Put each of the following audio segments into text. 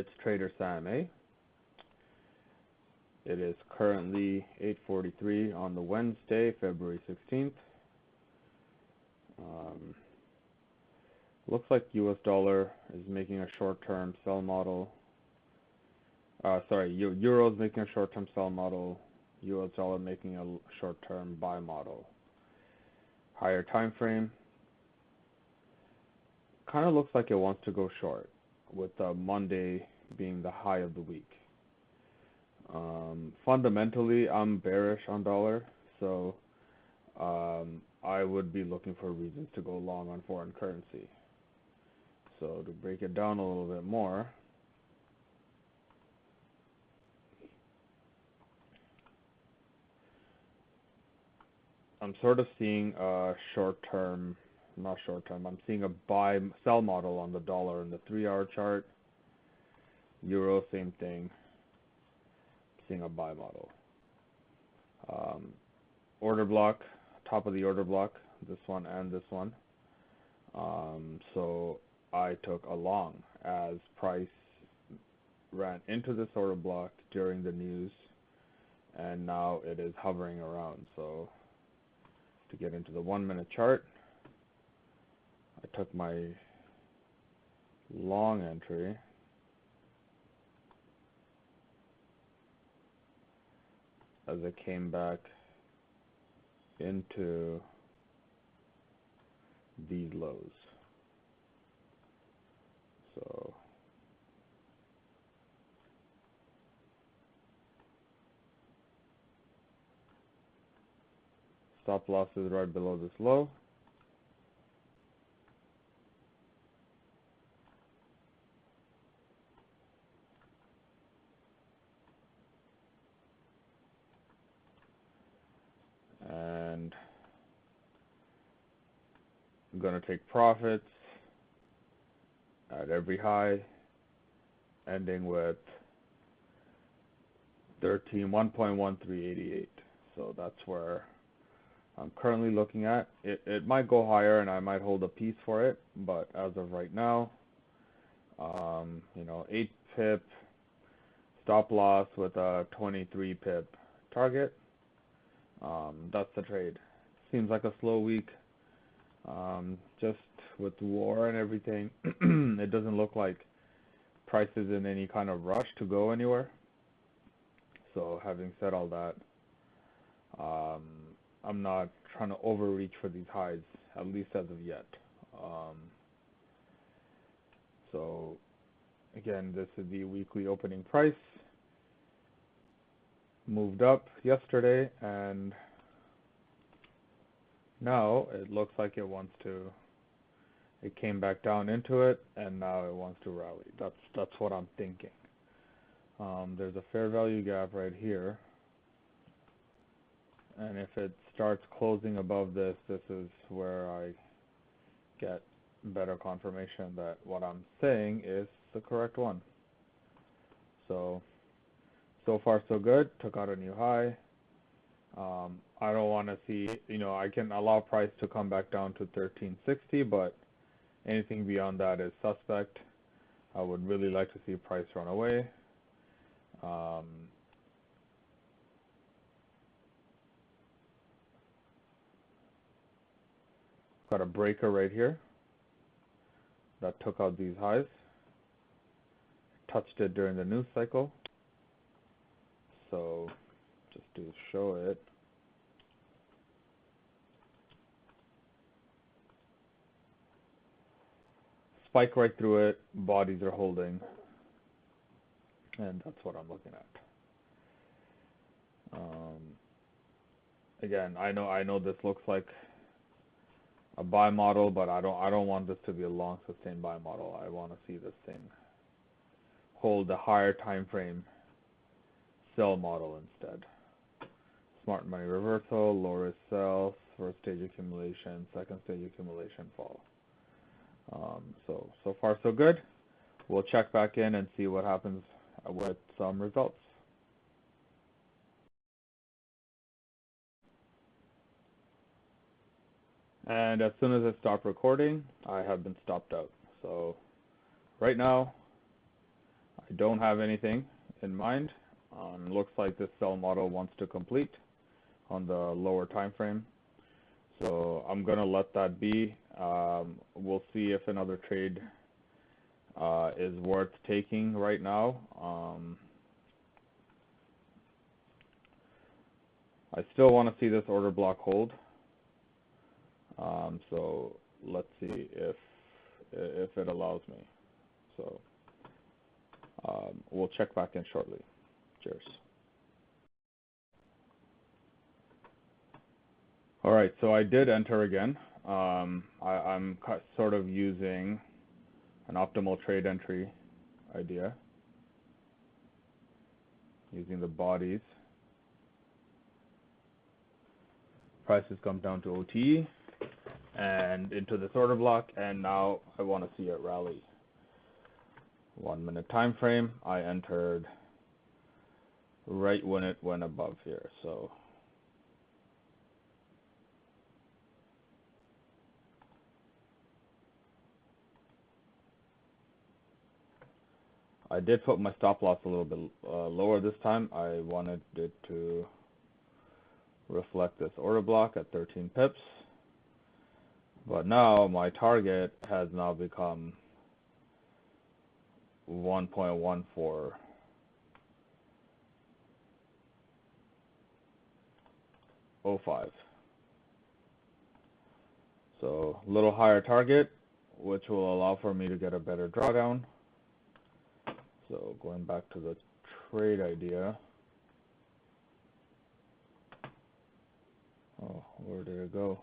It's Trader Sam, eh? It is currently 8:43 on the Wednesday, February 16th. Looks like US dollar is making a short-term sell model. Euro is making a short-term sell model. US dollar making a short-term buy model. Higher time frame. Kind of looks like it wants to go short, with Monday being the high of the week. Fundamentally, I'm bearish on dollar, so I would be looking for reasons to go long on foreign currency. So to break it down a little bit more, I'm sort of seeing a short-term, not short-term, I'm seeing a buy-sell model on the dollar in the 3-hour chart. Euro, same thing. Seeing a buy model. Order block, top of the order block, this one and this one. So I took a long as price ran into this order block during the news, and now it is hovering around. So to get into the 1-minute chart, I took my long entry. As it came back into these lows. So stop loss is right below this low. And I'm going to take profits at every high, ending with 1.1388. So that's where I'm currently looking at. It might go higher and I might hold a piece for it, but as of right now, 8 pip stop loss with a 23 pip target. That's the trade. Seems like a slow week. Just with war and everything, it doesn't look like price is in any kind of rush to go anywhere. So having said all that, I'm not trying to overreach for these highs, at least as of yet. So again, this is the weekly opening price. Moved up yesterday, and now it looks like it came back down into it, and now it wants to rally. That's what I'm thinking. There's a fair value gap right here, and if it starts closing above this, this is where I get better confirmation that what I'm saying is the correct one. So far so good. Took out a new high. I don't want to see, I can allow price to come back down to 1360, but anything beyond that is suspect. I would really like to see price run away. Got a breaker right here that took out these highs. Touched it during the news cycle. So just to show it, spike right through it, bodies are holding, and that's what I'm looking at. Again, I know this looks like a buy model, but I don't want this to be a long sustained buy model. I want to see this thing hold a higher time frame sell model instead. Smart money reversal, low risk sell, first stage accumulation, second stage accumulation fall. So far so good. We'll check back in and see what happens with some results. And as soon as I stop recording, I have been stopped out. So right now, I I don't have anything in mind. Looks like this sell model wants to complete on the lower time frame. So I'm gonna let that be. We'll see if another trade is worth taking right now. I still want to see this order block hold. So let's see if it allows me. So we'll check back in shortly. Cheers. All right, so I did enter again. I'm sort of using an optimal trade entry idea, using the bodies. Prices come down to OTE and into this order block, and now I want to see it rally. 1 minute time frame, I entered right when it went above here. So I did put my stop loss a little bit lower this time. I wanted it to reflect this order block at 13 pips. But now my target has now become 1.1405. So a little higher target, which will allow for me to get a better drawdown. So going back to the trade idea. Oh, where did it go?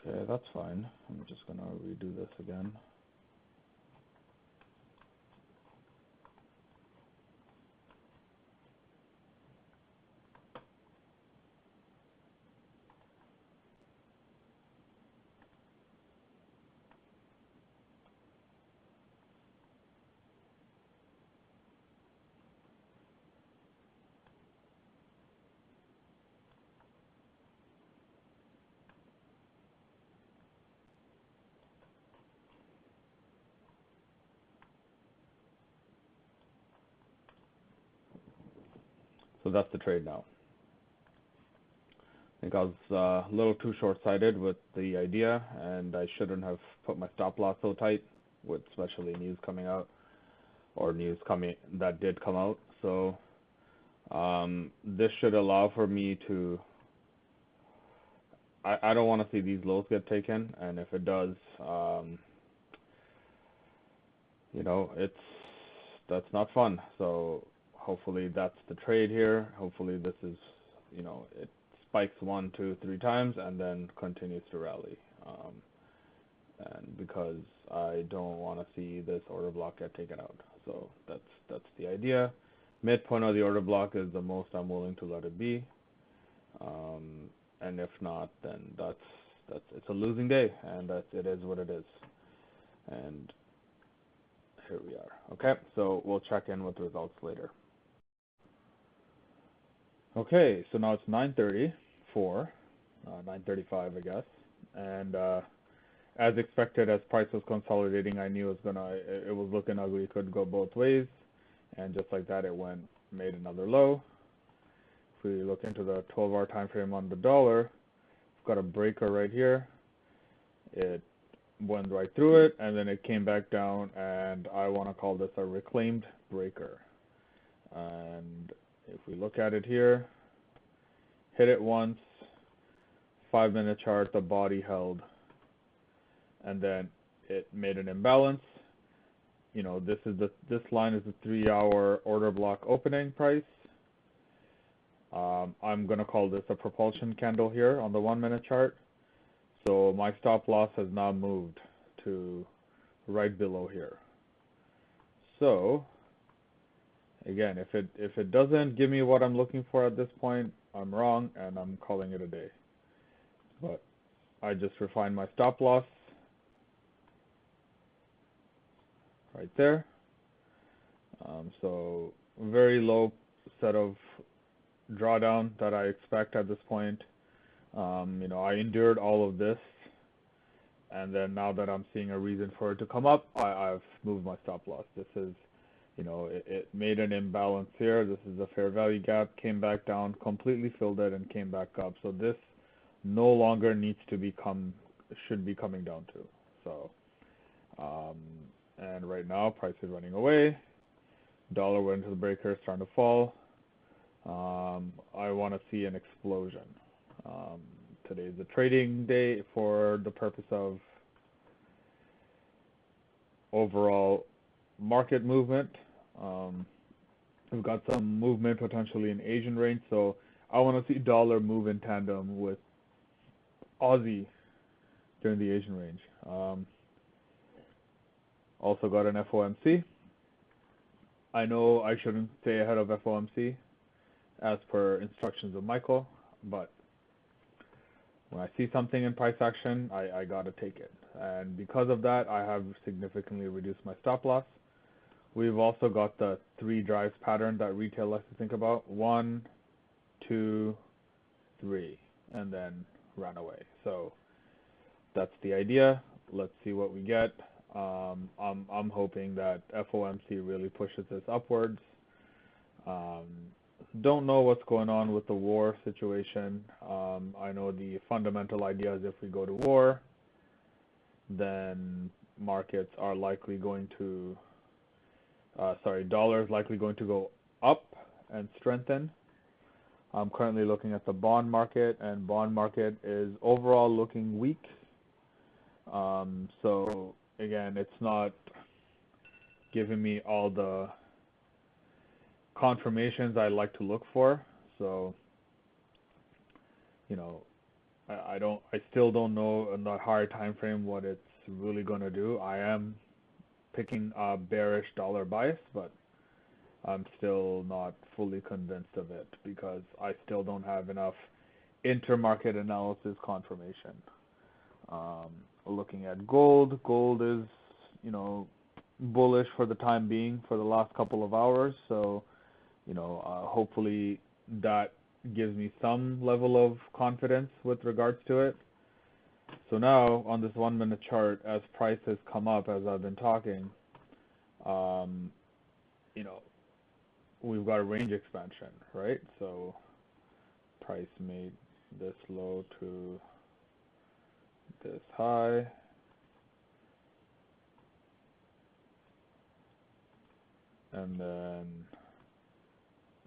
Okay, that's fine. I'm just gonna redo this again. So that's the trade now. I think I was a little too short-sighted with the idea, and I shouldn't have put my stop loss so tight, with especially news coming out, or news coming that did come out. So this should allow for me to. I don't want to see these lows get taken, and if it does, you know, that's not fun. So hopefully that's the trade here. Hopefully this is, you know, it spikes 1, 2, 3 times and then continues to rally. And because I don't want to see this order block get taken out. So that's the idea. Midpoint of the order block is the most I'm willing to let it be. And if not, then it's a losing day, and it is what it is. And here we are. Okay, so we'll check in with results later. Okay, so now it's 9:34, 9:35, I guess, and as expected, as price was consolidating, I knew it was looking ugly. It could go both ways, and just like that, it made another low. If we look into the 12-hour time frame on the dollar, we've got a breaker right here. It went right through it, and then it came back down, and I want to call this a reclaimed breaker. And if we look at it here, hit it once, 5-minute chart, the body held, and then it made an imbalance. You know, this line is the 3-hour order block opening price. I'm going to call this a propulsion candle here on the 1-minute chart. So my stop loss has now moved to right below here. So again, if it doesn't give me what I'm looking for at this point, I'm wrong and I'm calling it a day. But I just refined my stop loss right there. So very low set of drawdown that I expect at this point. I endured all of this, and then now that I'm seeing a reason for it to come up, I've moved my stop loss. This is, it made an imbalance here. This is a fair value gap, came back down, completely filled it, and came back up. So this no longer needs to should be coming down to. So, and right now, price is running away. Dollar went into the breaker, starting to fall. I want to see an explosion. Today's a trading day for the purpose of overall market movement. We've got some movement potentially in Asian range, so I want to see dollar move in tandem with Aussie during the Asian range. Also got an FOMC. I know I shouldn't stay ahead of FOMC as per instructions of Michael, but when I see something in price action, I gotta take it. And because of that, I have significantly reduced my stop loss. We've also got the 3 drives pattern that retail likes to think about. 1, 2, 3, and then run away. So that's the idea. Let's see what we get. I'm hoping that FOMC really pushes this upwards. Don't know what's going on with the war situation. I know the fundamental idea is if we go to war, then markets are likely going to, dollar is likely going to go up and strengthen. I'm currently looking at the bond market, and bond market is overall looking weak. So again, it's not giving me all the confirmations I like to look for. So, I still don't know in the higher time frame what it's really going to do. I am picking a bearish dollar bias, but I'm still not fully convinced of it because I still don't have enough intermarket analysis confirmation. Looking at gold is, bullish for the time being for the last couple of hours. So, hopefully that gives me some level of confidence with regards to it. So now on this 1 minute chart, as price has come up as I've been talking, we've got a range expansion, right? So price made this low to this high. And then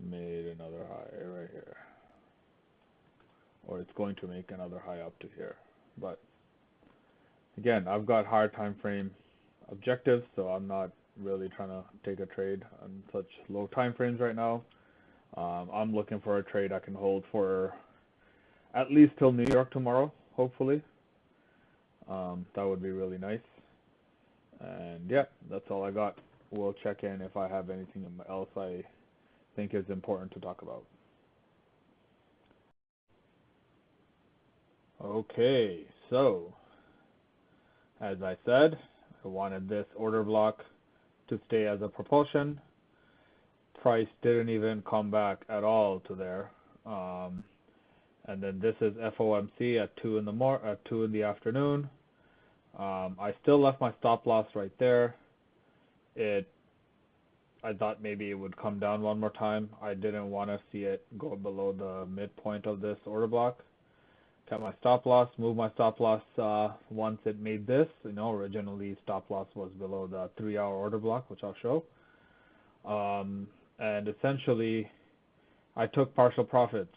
made another high right here. Or it's going to make another high up to here. But again, I've got higher time frame objectives, so I'm not really trying to take a trade on such low time frames right now. I'm looking for a trade I can hold for at least till New York tomorrow, hopefully. That would be really nice. And yeah, that's all I got. We'll check in if I have anything else I think is important to talk about. Okay, so as I said, I wanted this order block to stay as a propulsion. Price didn't even come back at all to there. And then this is FOMC at 2 in the afternoon. I still left my stop loss right there. I thought maybe it would come down one more time. I didn't want to see it go below the midpoint of this order block. Kept my stop loss, moved my stop loss once it made this. Originally stop loss was below the 3-hour order block, which I'll show. And essentially, I took partial profits.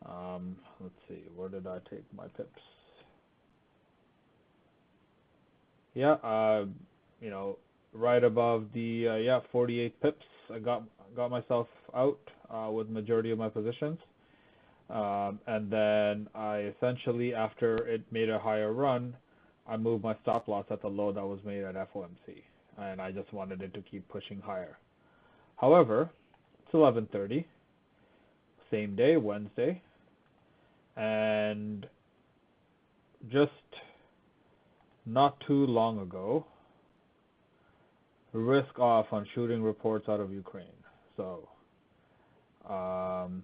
Let's see, where did I take my pips? Yeah, right above the 48 pips. I got myself out with majority of my positions. And then I essentially, after it made a higher run, I moved my stop loss at the low that was made at FOMC, and I just wanted it to keep pushing higher. However, it's 11:30, same day, Wednesday, and just not too long ago, risk off on shooting reports out of Ukraine. So Um,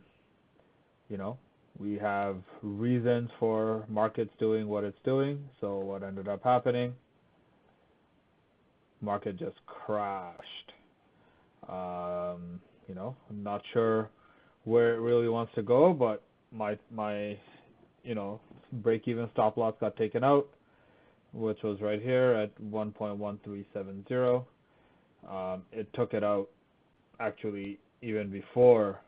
you know, we have reasons for markets doing what it's doing. So what ended up happening? Market just crashed. You know, I'm not sure where it really wants to go, but my you know, break-even stop loss got taken out, which was right here at 1.1370. It took it out actually even before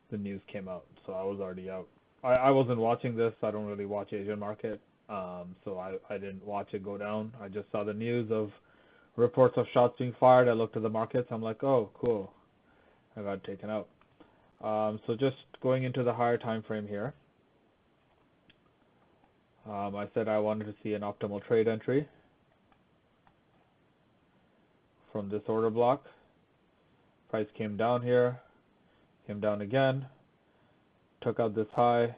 the news came out, so I was already out. I wasn't watching this. I don't really watch Asian market, so I didn't watch it go down. I just saw the news of reports of shots being fired. I looked at the markets. I'm like, oh, cool. I got taken out. So just going into the higher time frame here. I said I wanted to see an optimal trade entry from this order block. Price came down here, came down again, took out this high,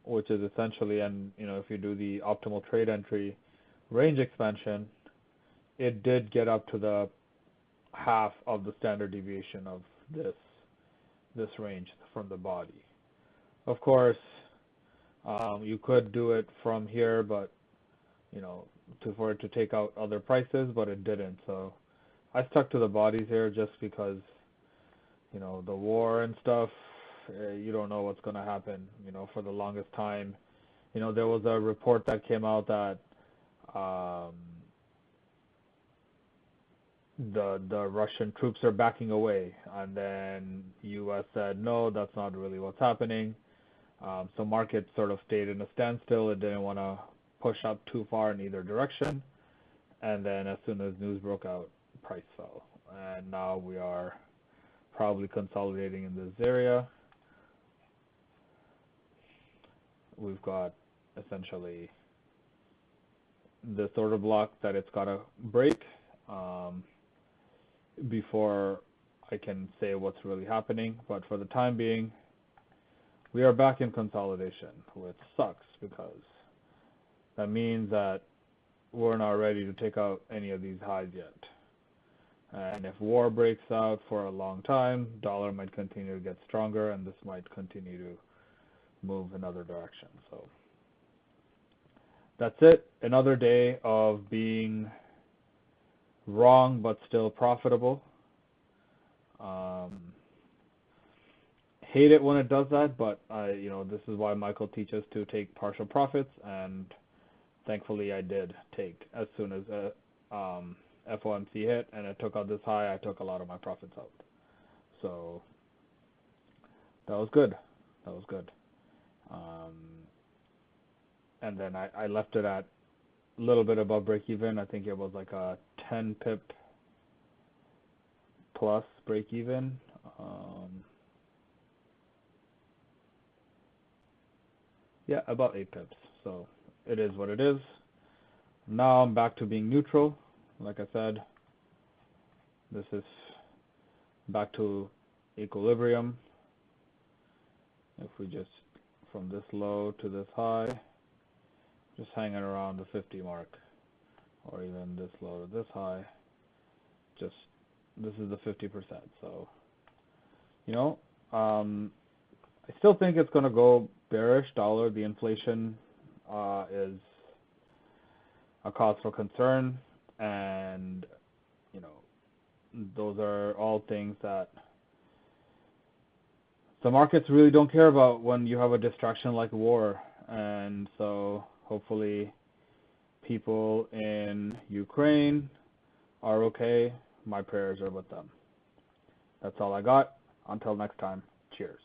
which is essentially, and you know, if you do the optimal trade entry range expansion, it did get up to the half of the standard deviation of this range from the body. Of course, you could do it from here, but you know, for it to take out other prices, but it didn't. So I stuck to the bodies here just because, you know, the war and stuff, you don't know what's going to happen. You know, for the longest time, you know, there was a report that came out that the Russian troops are backing away, and then U.S. said no, that's not really what's happening. So market sort of stayed in a standstill. It didn't want to push up too far in either direction, and then as soon as news broke out, price fell, and now we are probably consolidating in this area. We've got essentially this order block that it's got to break before I can say what's really happening, but for the time being, we are back in consolidation, which sucks because that means that we're not ready to take out any of these highs yet. And if war breaks out for a long time, dollar might continue to get stronger, and this might continue to move another direction. So that's it. Another day of being wrong but still profitable. Hate it when it does that, but you know, this is why Michael teaches to take partial profits, and thankfully I did take as soon as FOMC hit and it took out this high. I took a lot of my profits out, so that was good. That was good. And then I left it at a little bit above break even. I think it was like a 10 pip plus break even. Yeah, about 8 pips. So it is what it is. Now I'm back to being neutral. Like I said, this is back to equilibrium. If we just, from this low to this high, just hanging around the 50 mark, or even this low to this high, just, this is the 50%. So, you know, I still think it's going to go bearish dollar. The inflation is a cause for concern, and you know, those are all things that the markets really don't care about when you have a distraction like war. And so hopefully people in Ukraine are okay. My prayers are with them. That's all I got. Until next time, cheers.